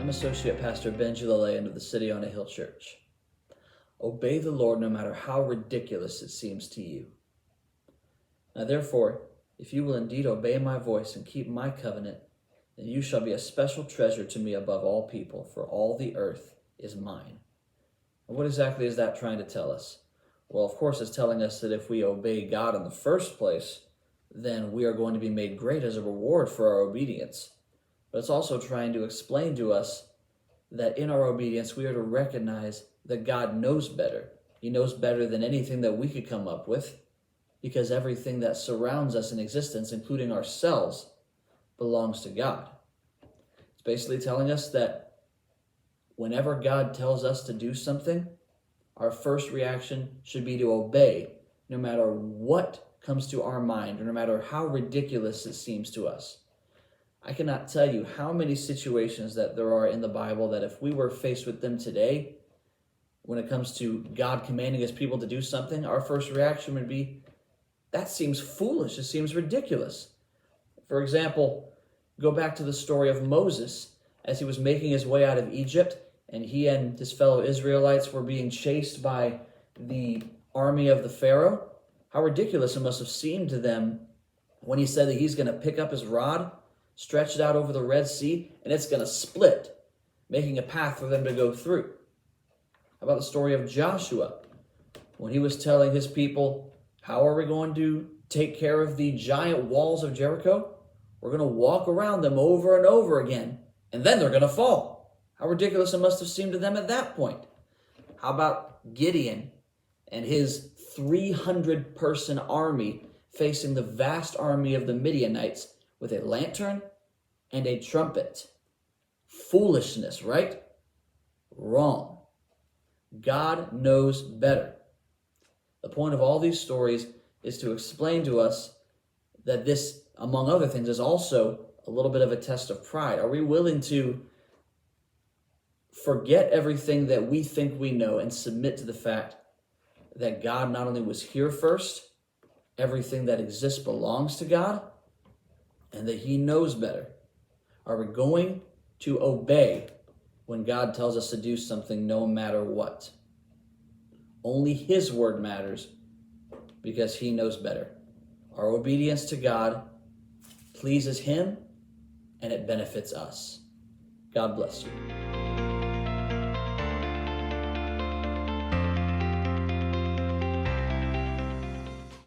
I'm Associate Pastor Ben Gilliland of the City on a Hill Church. Obey the Lord no matter how ridiculous it seems to you. Now therefore, if you will indeed obey my voice and keep my covenant, then you shall be a special treasure to me above all people, for all the earth is mine. And what exactly is that trying to tell us? Well, of course, it's telling us that if we obey God in the first place, then we are going to be made great as a reward for our obedience. But it's also trying to explain to us that in our obedience, we are to recognize that God knows better. He knows better than anything that we could come up with, because everything that surrounds us in existence, including ourselves, belongs to God. It's basically telling us that whenever God tells us to do something, our first reaction should be to obey, no matter what comes to our mind, or no matter how ridiculous it seems to us. I cannot tell you how many situations that there are in the Bible that if we were faced with them today, when it comes to God commanding his people to do something, our first reaction would be, that seems foolish, it seems ridiculous. For example, go back to the story of Moses as he was making his way out of Egypt, and he and his fellow Israelites were being chased by the army of the Pharaoh. How ridiculous it must have seemed to them when he said that he's going to pick up his rod, stretch it out over the Red Sea, and it's going to split, making a path for them to go through. How about the story of Joshua, when he was telling his people, how are we going to take care of the giant walls of Jericho? We're going to walk around them over and over again, and then they're going to fall. How ridiculous it must have seemed to them at that point. How about Gideon and his 300-person army facing the vast army of the Midianites with a lantern and a trumpet? Foolishness, right? Wrong. God knows better. The point of all these stories is to explain to us that this, among other things, is also a little bit of a test of pride. Are we willing to forget everything that we think we know and submit to the fact that God not only was here first, everything that exists belongs to God, and that he knows better? Are we going to obey when God tells us to do something no matter what? Only his word matters because he knows better. Our obedience to God pleases him and it benefits us. God bless you.